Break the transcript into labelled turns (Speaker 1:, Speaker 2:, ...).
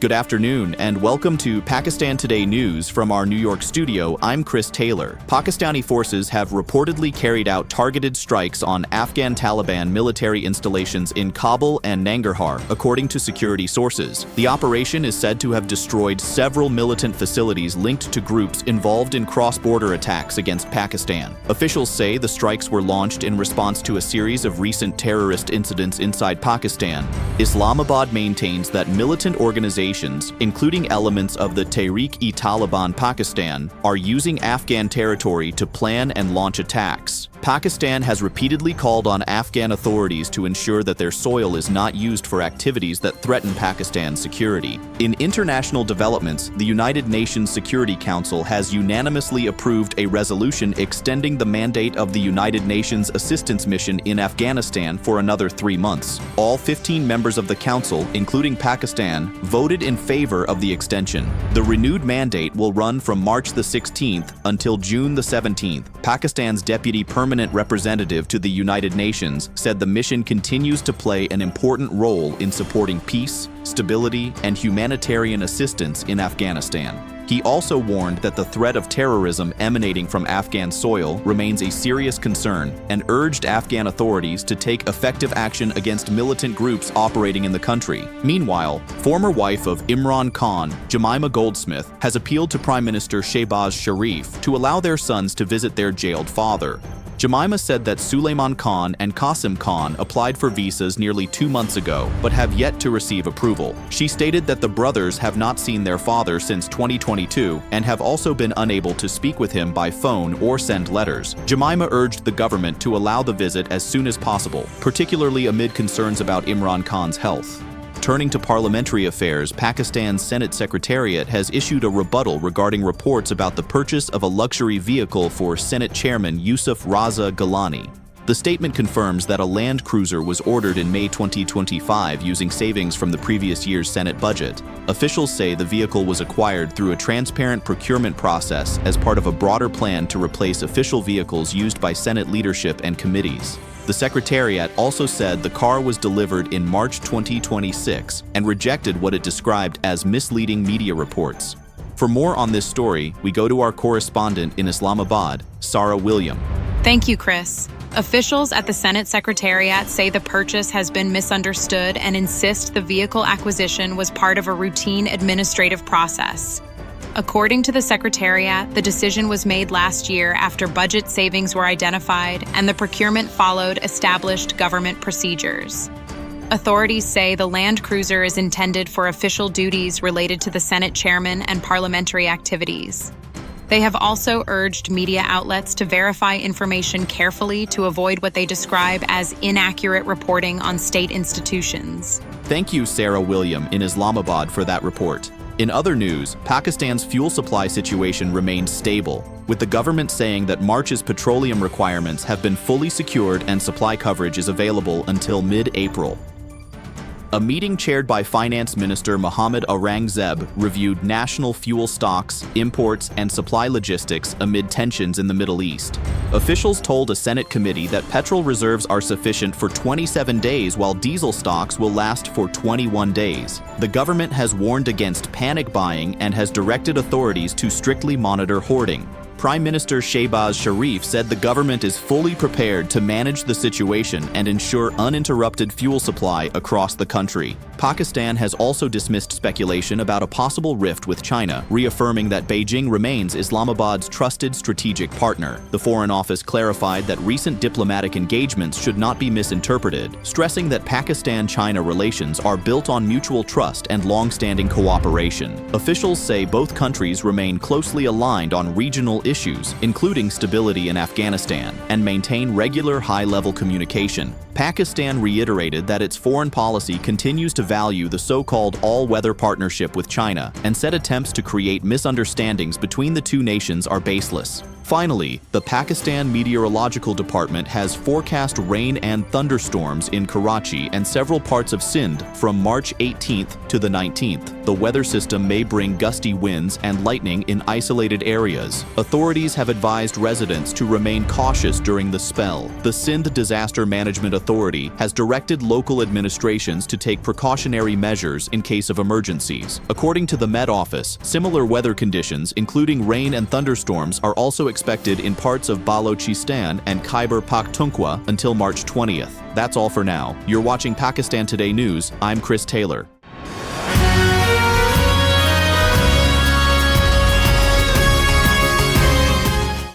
Speaker 1: Good afternoon, and welcome to Pakistan Today News from our New York studio. I'm Chris Taylor. Pakistani forces have reportedly carried out targeted strikes on Afghan Taliban military installations in Kabul and Nangarhar, according to security sources. The operation is said to have destroyed several militant facilities linked to groups involved in cross-border attacks against Pakistan. Officials say the strikes were launched in response to a series of recent terrorist incidents inside Pakistan. Islamabad maintains that militant organizations, including elements of the Tehreek-e-Taliban Pakistan, are using Afghan territory to plan and launch attacks. Pakistan has repeatedly called on Afghan authorities to ensure that their soil is not used for activities that threaten Pakistan's security. In international developments, the United Nations Security Council has unanimously approved a resolution extending the mandate of the United Nations Assistance Mission in Afghanistan for another 3 months. All 15 members of the council, including Pakistan, voted in favor of the extension. The renewed mandate will run from March the 16th until June the 17th. Pakistan's deputy permanent representative to the United Nations said the mission continues to play an important role in supporting peace, stability, and humanitarian assistance in Afghanistan. He also warned that the threat of terrorism emanating from Afghan soil remains a serious concern and urged Afghan authorities to take effective action against militant groups operating in the country. Meanwhile, former wife of Imran Khan, Jemima Goldsmith, has appealed to Prime Minister Shahbaz to allow their sons to visit their jailed father. Jemima said that Suleiman Khan and Qasim Khan applied for visas nearly 2 months ago, but have yet to receive approval. She stated that the brothers have not seen their father since 2022 and have also been unable to speak with him by phone or send letters. Jemima urged the government to allow the visit as soon as possible, particularly amid concerns about Imran Khan's health. Turning to parliamentary affairs, Pakistan's Senate Secretariat has issued a rebuttal regarding reports about the purchase of a luxury vehicle for Senate Chairman Yusuf Raza Gilani. The statement confirms that a Land Cruiser was ordered in May 2025 using savings from the previous year's Senate budget. Officials say the vehicle was acquired through a transparent procurement process as part of a broader plan to replace official vehicles used by Senate leadership and committees. The Secretariat also said the car was delivered in March 2026 and rejected what it described as misleading media reports. For more on this story, we go to our correspondent in Islamabad, Sarah William.
Speaker 2: Thank you, Chris. Officials at the Senate Secretariat say the purchase has been misunderstood and insist the vehicle acquisition was part of a routine administrative process. According to the Secretariat, the decision was made last year after budget savings were identified and the procurement followed established government procedures. Authorities say the Land Cruiser is intended for official duties related to the Senate chairman and parliamentary activities. They have also urged media outlets to verify information carefully to avoid what they describe as inaccurate reporting on state institutions.
Speaker 1: Thank you, Sarah William, in Islamabad, for that report. In other news, Pakistan's fuel supply situation remains stable, with the government saying that March's petroleum requirements have been fully secured and supply coverage is available until mid-April. A meeting chaired by Finance Minister Mohammad Aurangzeb reviewed national fuel stocks, imports, and supply logistics amid tensions in the Middle East. Officials told a Senate committee that petrol reserves are sufficient for 27 days while diesel stocks will last for 21 days. The government has warned against panic buying and has directed authorities to strictly monitor hoarding. Prime Minister Shahbaz said the government is fully prepared to manage the situation and ensure uninterrupted fuel supply across the country. Pakistan has also dismissed speculation about a possible rift with China, reaffirming that Beijing remains Islamabad's trusted strategic partner. The Foreign Office clarified that recent diplomatic engagements should not be misinterpreted, stressing that Pakistan-China relations are built on mutual trust and long-standing cooperation. Officials say both countries remain closely aligned on regional issues, including stability in Afghanistan, and maintain regular high-level communication. Pakistan reiterated that its foreign policy continues to value the so-called all-weather partnership with China and said attempts to create misunderstandings between the two nations are baseless. Finally, the Pakistan Meteorological Department has forecast rain and thunderstorms in Karachi and several parts of Sindh from March 18th to the 19th. The weather system may bring gusty winds and lightning in isolated areas. Authorities have advised residents to remain cautious during the spell. The Sindh Disaster Management Authority has directed local administrations to take precautionary measures in case of emergencies. According to the Met Office, similar weather conditions, including rain and thunderstorms, are also expected in parts of Balochistan and Khyber Pakhtunkhwa until March 20th. That's all for now. You're watching Pakistan Today News. I'm Chris Taylor.